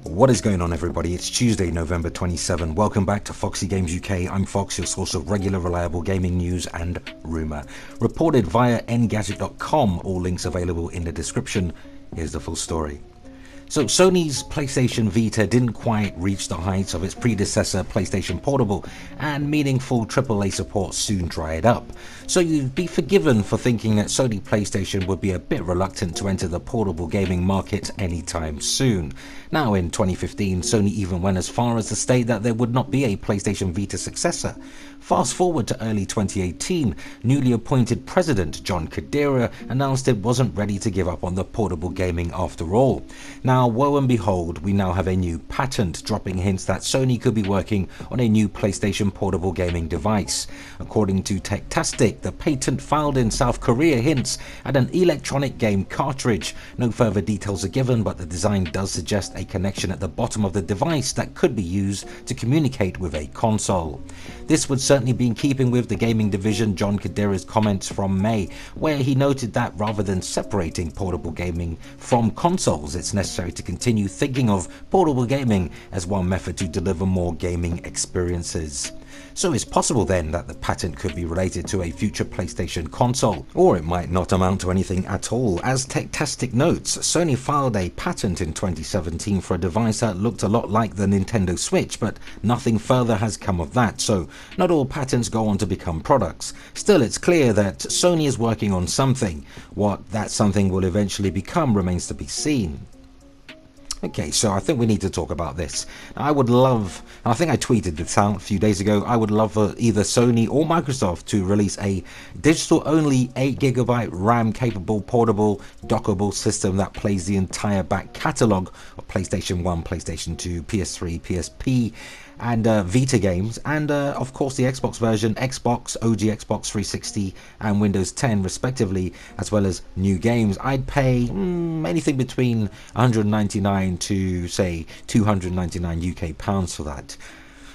What is going on, everybody? It's Tuesday, November 27. Welcome back to Foxy Games UK. I'm Fox, your source of regular, reliable gaming news and rumour. Reported via Engadget.com, all links available in the description. Here's the full story. So Sony's PlayStation Vita didn't quite reach the heights of its predecessor PlayStation Portable, and meaningful AAA support soon dried up. So you'd be forgiven for thinking that Sony PlayStation would be a bit reluctant to enter the portable gaming market anytime soon. Now in 2015, Sony even went as far as to state that there would not be a PlayStation Vita successor. Fast forward to early 2018, newly appointed President John Kadira announced it wasn't ready to give up on the portable gaming after all. Now, woe and behold, we now have a new patent dropping hints that Sony could be working on a new PlayStation portable gaming device. According to Techtastic, the patent filed in South Korea hints at an electronic game cartridge. No further details are given, but the design does suggest a connection at the bottom of the device that could be used to communicate with a console. This would certainly be in keeping with the gaming division John Kadira's comments from May, where he noted that rather than separating portable gaming from consoles, it's necessary to continue thinking of portable gaming as one method to deliver more gaming experiences. So it's possible then that the patent could be related to a future PlayStation console, or it might not amount to anything at all. As Techtastic notes, Sony filed a patent in 2017 for a device that looked a lot like the Nintendo Switch, but nothing further has come of that, so not all patents go on to become products. Still, it's clear that Sony is working on something. What that something will eventually become remains to be seen. Okay, so I think we need to talk about this. I would love, and I think I tweeted this out a few days ago, I would love for either Sony or Microsoft to release a digital-only 8GB RAM-capable, portable, dockable system that plays the entire back catalogue of PlayStation 1, PlayStation 2, PS3, PSP, and Vita games, and of course the Xbox version, Xbox, OG Xbox 360 and Windows 10 respectively, as well as new games. I'd pay anything between 199 to say 299 UK pounds for that.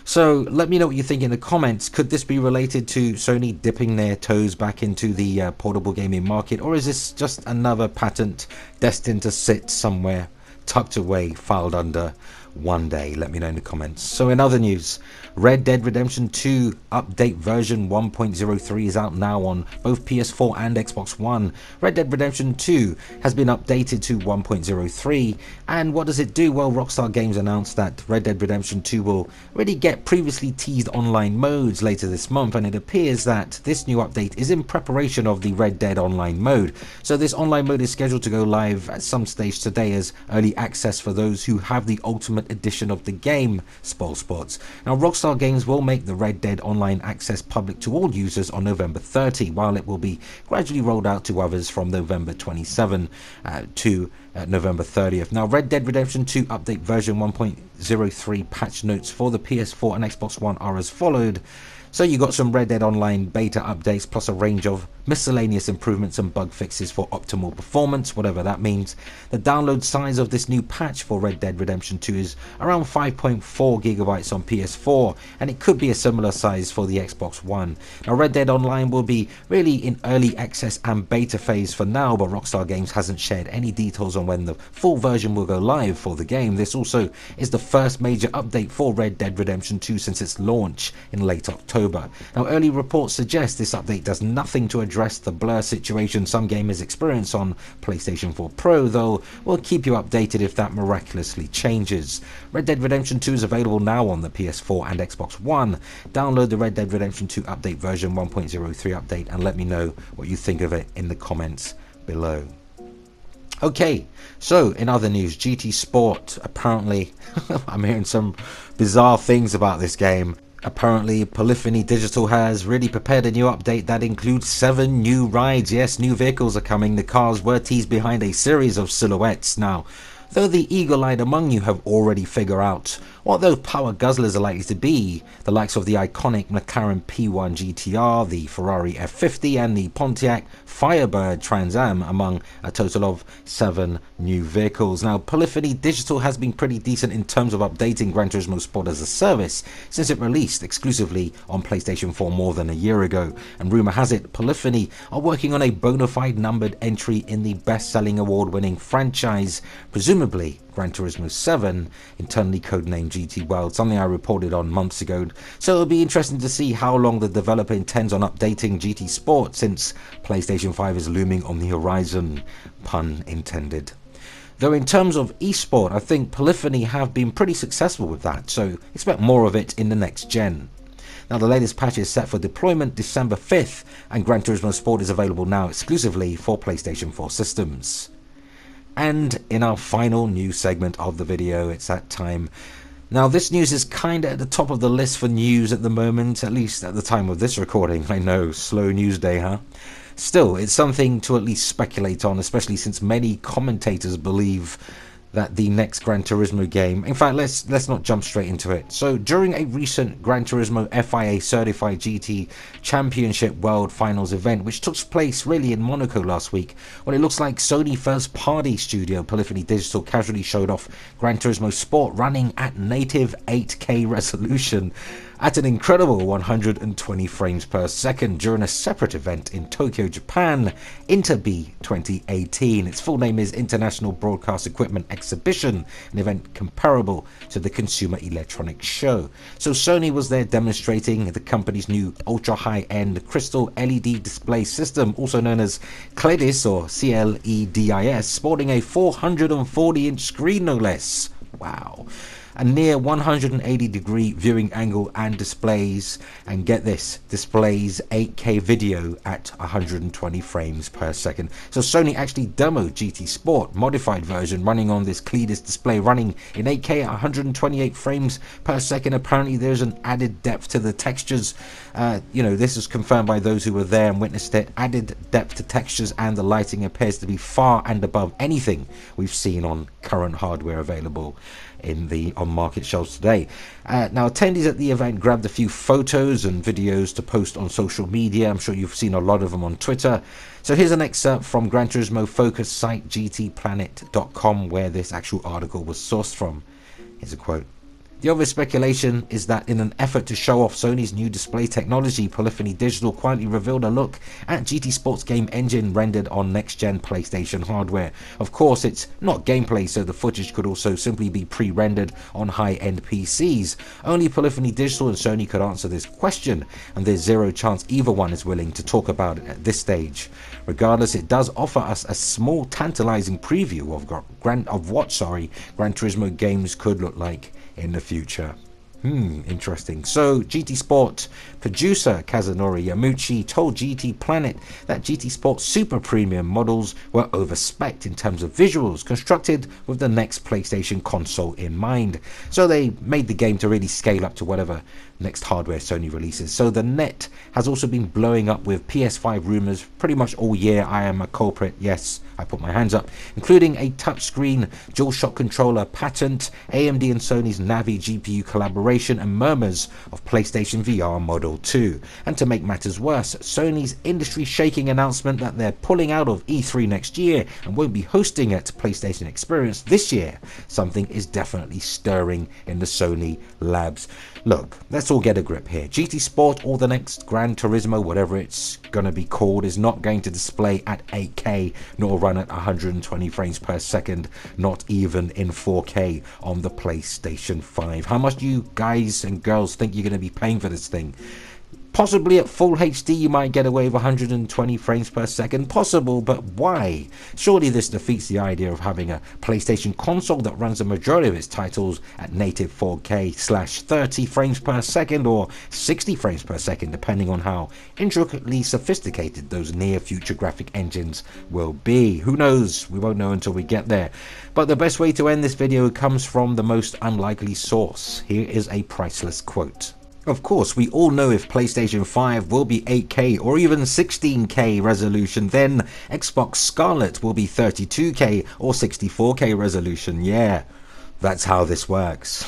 So let me know what you think in the comments. Could this be related to Sony dipping their toes back into the portable gaming market, or is this just another patent destined to sit somewhere tucked away, filed under one day? Let me know in the comments. So in other news, Red Dead Redemption 2 update version 1.03 is out now on both PS4 and Xbox One. Red Dead Redemption 2 has been updated to 1.03, and what does it do? Well, Rockstar Games announced that Red Dead Redemption 2 will really get previously teased online modes later this month, and it appears that this new update is in preparation of the Red Dead Online mode. So this online mode is scheduled to go live at some stage today as early access for those who have the Ultimate Edition of the game, Spoil Sports. Now, Rockstar Games will make the Red Dead Online access public to all users on November 30, while it will be gradually rolled out to others from November 27 to November 30th. Now, Red Dead Redemption 2 update version 1.03 patch notes for the PS4 and Xbox One are as followed. So you got some Red Dead Online beta updates plus a range of miscellaneous improvements and bug fixes for optimal performance, whatever that means. The download size of this new patch for Red Dead Redemption 2 is around 5.4 gigabytes on PS4, and it could be a similar size for the Xbox One. Now, Red Dead Online will be really in early access and beta phase for now, but Rockstar Games hasn't shared any details on when the full version will go live for the game. This also is the first major update for Red Dead Redemption 2 since its launch in late October. Now, early reports suggest this update does nothing to address the blur situation some gamers experience on PlayStation 4 Pro, though we'll keep you updated if that miraculously changes. Red Dead Redemption 2 is available now on the PS4 and Xbox One. Download the Red Dead Redemption 2 update version 1.03 update and let me know what you think of it in the comments below. Okay, so in other news, GT Sport, apparently, I'm hearing some bizarre things about this game. Apparently, Polyphony Digital has really prepared a new update that includes 7 new rides. Yes, new vehicles are coming. The cars were teased behind a series of silhouettes. Now, though the eagle-eyed among you have already figured out What those power guzzlers are likely to be, the likes of the iconic McLaren P1 GTR, the Ferrari F50 and the Pontiac Firebird Trans Am, among a total of 7 new vehicles. Now, Polyphony Digital has been pretty decent in terms of updating Gran Turismo Sport as a service since it released exclusively on PlayStation 4 more than a year ago, and rumour has it Polyphony are working on a bona fide numbered entry in the best-selling award-winning franchise, presumably Gran Turismo 7, internally codenamed GT World, something I reported on months ago. So it'll be interesting to see how long the developer intends on updating GT Sport, since PlayStation 5 is looming on the horizon, pun intended. Though in terms of esport, I think Polyphony have been pretty successful with that, so expect more of it in the next gen. Now, the latest patch is set for deployment December 5th, and Gran Turismo Sport is available now exclusively for PlayStation 4 systems. And in our final news segment of the video, it's that time. Now, this news is kinda at the top of the list for news at the moment, at least at the time of this recording. I know, slow news day, huh? Still, it's something to at least speculate on, especially since many commentators believe that the next Gran Turismo game, in fact, let's not jump straight into it. So during a recent Gran Turismo FIA Certified GT Championship World Finals event, which took place really in Monaco last week, well, it looks like Sony first party studio Polyphony Digital casually showed off Gran Turismo Sport running at native 8K resolution at an incredible 120 frames per second during a separate event in Tokyo, Japan, Interbi 2018. Its full name is International Broadcast Equipment Exhibition, an event comparable to the Consumer Electronics Show. So Sony was there demonstrating the company's new ultra high-end crystal LED display system, also known as CLEDIS or CLEDIS, sporting a 440-inch screen no less. Wow. A near 180-degree viewing angle and displays, and get this, displays 8K video at 120 frames per second. So Sony actually demoed GT Sport modified version running on this CLEDIS display, running in 8K at 128 frames per second. Apparently there's an added depth to the textures. This is confirmed by those who were there and witnessed it. Added depth to textures, and the lighting appears to be far and above anything we've seen on current hardware available on market shelves today. Now, attendees at the event grabbed a few photos and videos to post on social media. I'm sure you've seen a lot of them on Twitter. So here's an excerpt from Gran Turismo focus site gtplanet.com, where this actual article was sourced from. Here's a quote. The obvious speculation is that in an effort to show off Sony's new display technology, Polyphony Digital quietly revealed a look at GT Sport's game engine rendered on next-gen PlayStation hardware. Of course, it's not gameplay, so the footage could also simply be pre-rendered on high-end PCs. Only Polyphony Digital and Sony could answer this question, and there's zero chance either one is willing to talk about it at this stage. Regardless, it does offer us a small, tantalizing preview of what Gran Turismo games could look like in the future. Interesting. So GT Sport producer Kazunori Yamauchi told GT Planet that GT Sport Super Premium models were overspec'd in terms of visuals, constructed with the next PlayStation console in mind. So they made the game to really scale up to whatever next hardware Sony releases. So the net has also been blowing up with PS5 rumors pretty much all year. I am a culprit. Yes, I put my hands up, including a touchscreen DualShock controller patent, AMD and Sony's Navi GPU collaboration, and murmurs of PlayStation VR Model 2. And to make matters worse, Sony's industry-shaking announcement that they're pulling out of E3 next year and won't be hosting it PlayStation Experience this year. Something is definitely stirring in the Sony labs. Look, let's all get a grip here. GT Sport, or the next Gran Turismo, whatever it's gonna be called, is not going to display at 8K nor run at 120 frames per second, not even in 4K on the PlayStation 5. How much do you guys and girls think you're going to be paying for this thing? Possibly at full HD you might get away with 120 frames per second, possible, but why? Surely this defeats the idea of having a PlayStation console that runs the majority of its titles at native 4K/30 frames per second or 60 frames per second, depending on how intricately sophisticated those near future graphic engines will be. Who knows? We won't know until we get there. But the best way to end this video comes from the most unlikely source. Here is a priceless quote. Of course, we all know if PlayStation 5 will be 8K or even 16K resolution, then Xbox Scarlet will be 32K or 64K resolution. Yeah, That's how this works.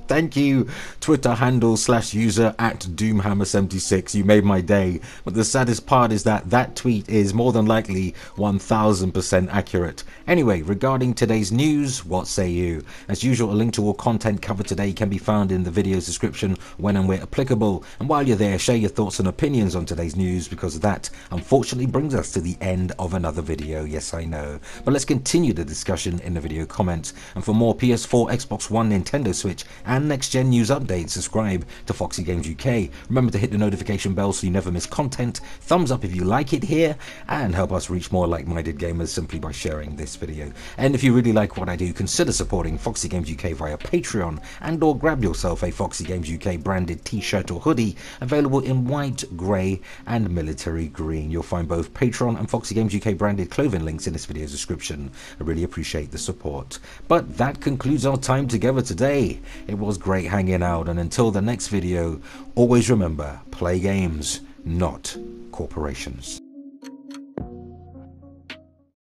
Thank you, Twitter handle /user @Doomhammer76. You made my day. But the saddest part is that that tweet is more than likely 1000% accurate. Anyway, regarding today's news, what say you? As usual, a link to all content covered today can be found in the video's description when and where applicable. And while you're there, share your thoughts and opinions on today's news, because that unfortunately brings us to the end of another video. Yes, I know. But let's continue the discussion in the video comments. And for more PS4, Xbox One, Nintendo Switch and next gen news updates, subscribe to Foxy Games UK. Remember to hit the notification bell so you never miss content. Thumbs up if you like it here, and help us reach more like-minded gamers simply by sharing this video. And if you really like what I do, consider supporting Foxy Games UK via Patreon, and or grab yourself a Foxy Games UK branded t-shirt or hoodie available in white, grey and military green. You'll find both Patreon and Foxy Games UK branded clothing links in this video's description. I really appreciate the support. But that concludes our time together today. It was great hanging out, and until the next video, always remember, play games, not corporations.